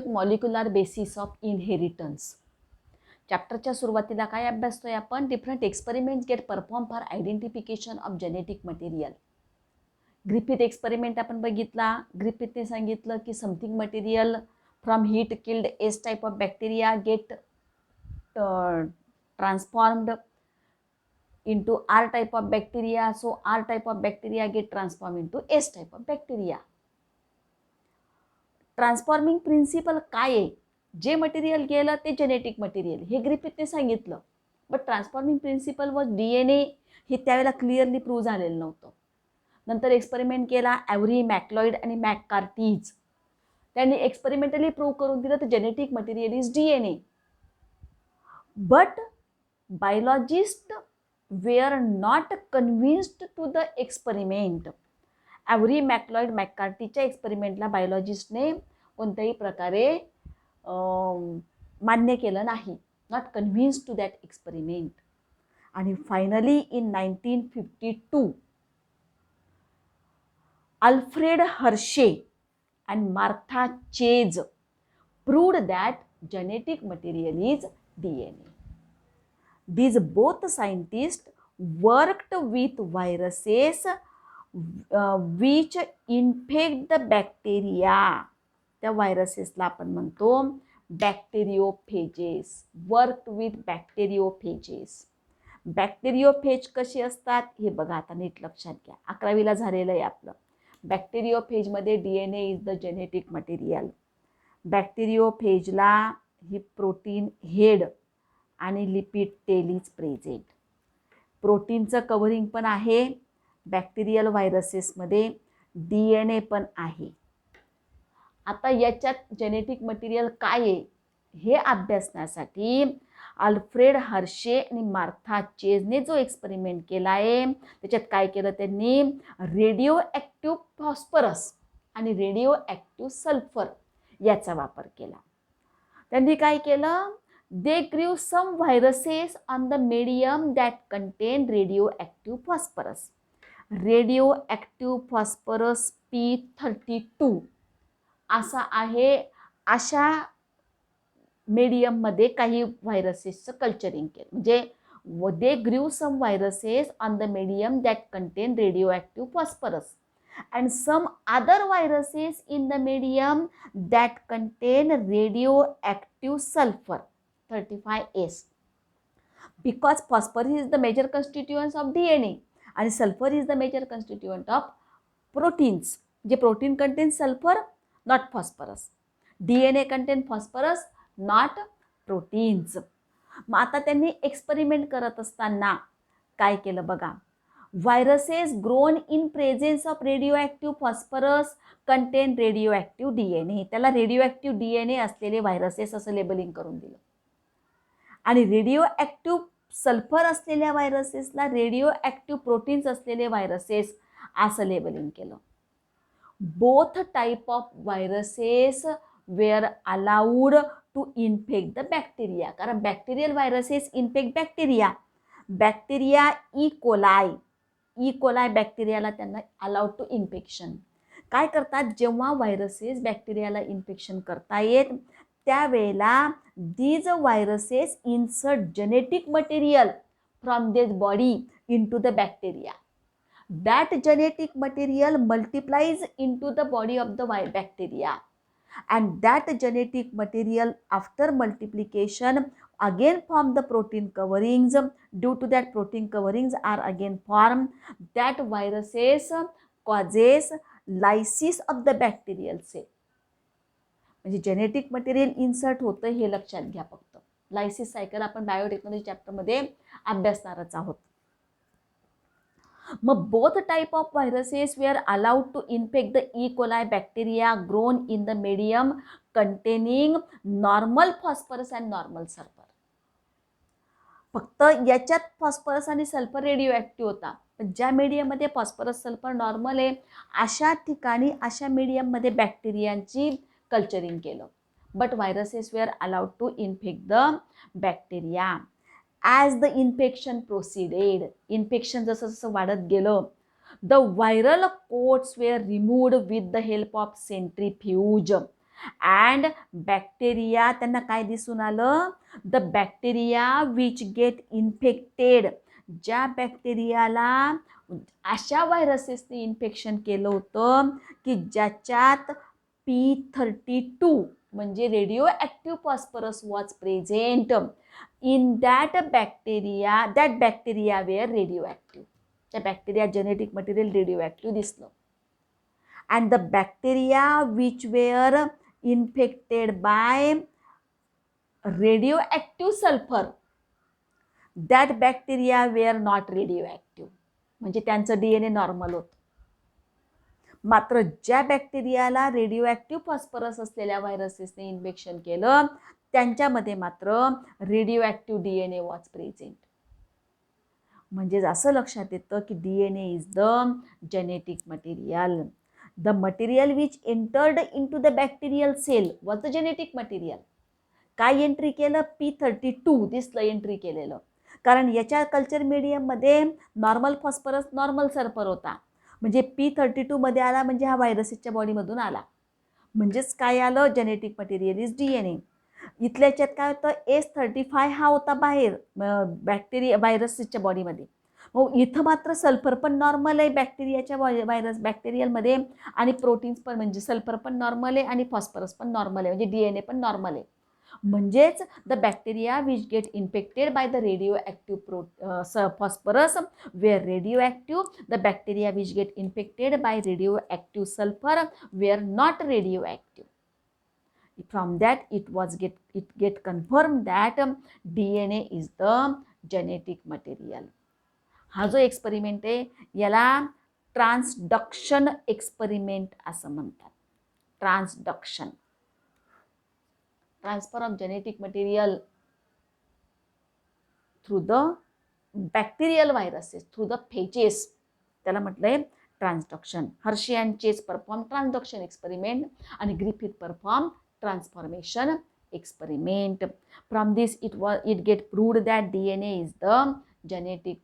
Molecular basis of inheritance. चॅप्टरच्या सुरुवातीला काय अभ्यासतोय आपण? Different experiments get perform for identification of genetic material. Griffith experiment आपण बघितला. ग्रिफिथने सांगितलं की something material from heat killed S type of bacteria get transformed into R type of bacteria. So R type of bacteria get transformed into S type of bacteria. Transforming principle काय आहे? जे material गेलं ते genetic material, हे ग्रिफिथने सांगितलं. But transforming principal व DNA हे त्यावेळेला क्लिअरली प्रूव्ह झालेलं नव्हतं. नंतर एक्सपेरिमेंट केला ॲव्हरी, मॅक्लॉइड आणि मॅककार्टीज. त्यांनी एक्सपेरिमेंटली प्रूव्ह करून दिलं तर genetic material is DNA. But biologists were not convinced to the experiment. Avery, MacLeod, मॅककार्टीच्या एक्सपेरिमेंटला बायोलॉजिस्टने कोणत्याही प्रकारे मान्य केलं नाही. Not convinced to that experiment. आणि finally in 1952 Alfred Hershey and Martha Chase proved that genetic material is DNA. These both scientists worked with viruses which infect the bacteria. त्या व्हायरसेसला आपण म्हणतो बॅक्टेरिओफेजेस. Worked with बॅक्टेरिओफेजेस. बॅक्टेरिओफेज कशी असतात हे बघा, आता नीट लक्षात घ्या. 11वीला झालेलं आहे आपलं. बॅक्टेरिओफेजमध्ये DNA is the genetic material. बॅक्टेरिओफेजला ही प्रोटीन हेड आणि लिपिड टेल इज प्रेझेंट. प्रोटीनचं कव्हरिंग पण आहे बॅक्टेरियल व्हायरसेसमध्ये, DNA पण आहे. आता याच्यात जेनेटिक मटेरियल काय आहे हे अभ्यासण्यासाठी अल्फ्रेड हर्शे आणि मार्था चेजने जो एक्सपेरिमेंट केला आहे त्याच्यात काय केलं त्यांनी? रेडिओ ॲक्टिव्ह फॉस्फरस आणि रेडिओ ॲक्टिव्ह सल्फर याचा वापर केला. त्यांनी काय केलं? They grew some viruses on the medium that contain radio active phosphorus. Radio active phosphorus P32 असा आहे. अशा मीडियममध्ये काही व्हायरसेसचं कल्चरिंग केलं. म्हणजे they grew some viruses on the medium that contain radio active phosphorus and some other viruses in the medium that contain radio active sulphur 35S. Because phosphorus is the major constituents of DNA आणि sulphur is the major constituent of proteins. जे protein contain sulphur, not phosphorus. DNA contain phosphorus, not proteins. मग आता त्यांनी experiment करत असताना काय केलं बघा? Viruses grown in presence of radio active phosphorus contain radio active DNA. त्याला रेडिओ ॲक्टिव्ह DNA असलेले व्हायरसेस असं लेबलिंग करून दिलं. आणि रेडिओ ॲक्टिव्ह सल्फर असलेल्या व्हायरसेसला रेडिओ ॲक्टिव्ह प्रोटीन्स असलेले व्हायरसेस असं लेबलिंग केलं. Both type of viruses were allowed to infect the bacteria. कारण bacterial viruses infect bacteria. Bacteria E coli बॅक्टेरियाला त्यांना अलाउड टू इन्फेक्शन. काय करतात? जेव्हा व्हायरसेस बॅक्टेरियाला इन्फेक्शन करतायत त्यावेळेला these viruses insert genetic material from there body into the bacteria. That genetic material multiplies into the body of the bacteria, and that genetic material after multiplication again form the protein coverings. Due to that protein coverings are again formed. That viruses causes lysis of the bacterial cell. म्हणजे genetic material insert होतं हे लक्षात घ्या फक्त. Lysis cycle आपण biotechnology चॅप्टरमध्ये अभ्यासणारच आहोत. मग both type of viruses were allowed to infect the E coli bacteria grown in the medium containing normal phosphorus and normal sulphur. फक्त याच्यात फॉस्फरस आणि सल्फर रेडिओ ॲक्टिव्ह होता. पण ज्या मीडियममध्ये फॉस्फरस सल्फर नॉर्मल आहे अशा ठिकाणी अशा मीडियममध्ये बॅक्टेरियांची कल्चरिंग केलं. But viruses were allowed to infect the bacteria. As the infection proceeded, infection जसं जसं वाढत गेलं, the viral coats were removed with the help of centrifuge and bacteria, त्यांना काय दिसून आलं, the bacteria which get infected, ज्या बॅक्टेरियाला अशा व्हायरसेसने इन्फेक्शन केलं होतं की ज्याच्यात P32 म्हणजे radio active phosphorus was present in that bacteria were radio active, त्या bacteria genetic material radioactive दिसलं. And the bacteria which were infected by radioactive sulfur, that bacteria were not radioactive, म्हणजे त्यांचं DNA normal होतं. मात्र ज्या बॅक्टेरियाला radio active phosphorus असलेल्या व्हायरसेसने infection केलं त्यांच्यामध्ये मात्र radio active DNA was present. म्हणजे असं लक्षात येतं की DNA is the genetic material. The material which entered into the bacterial cell was the genetic material. काय एंट्री केलं, P32 दिसलं एंट्री केलेलं, कारण याच्या कल्चर मीडियममध्ये नॉर्मल फॉस्फरस नॉर्मल सल्फर होता, म्हणजे P32 मध्ये आला म्हणजे हा व्हायरसेसच्या बॉडीमधून आला, म्हणजेच काय आलं, जेनेटिक मटेरियल इज DNA. इथल्याच्यात काय होतं, S35 हा होता बाहेर बॅक्टेरिया व्हायरसेसच्या बॉडीमध्ये. मग इथं मात्र सल्फर पण नॉर्मल आहे बॅक्टेरियाच्या व्हायरस बॅक्टेरियलमध्ये, आणि प्रोटीन्स पण म्हणजे सल्फर पण नॉर्मल आहे आणि फॉस्फरस पण नॉर्मल आहे, म्हणजे DNA पण नॉर्मल आहे. म्हणजेच the bacteria which get infected by the radio active phosphorus were radio active, the bacteria which get infected by radio active sulphur were not radio active. From that it get confirmed that DNA is the genetic material. हा जो experiment आहे याला ट्रान्सडक्शन experiment असं म्हणतात. Transduction, transfer of genetic material through the bacterial viruses through the phages, त्याला म्हटलंय transduction. Hershey and Chase perform transduction experiment आणि Griffith perform transformation experiment. From this it get proved that DNA is the genetic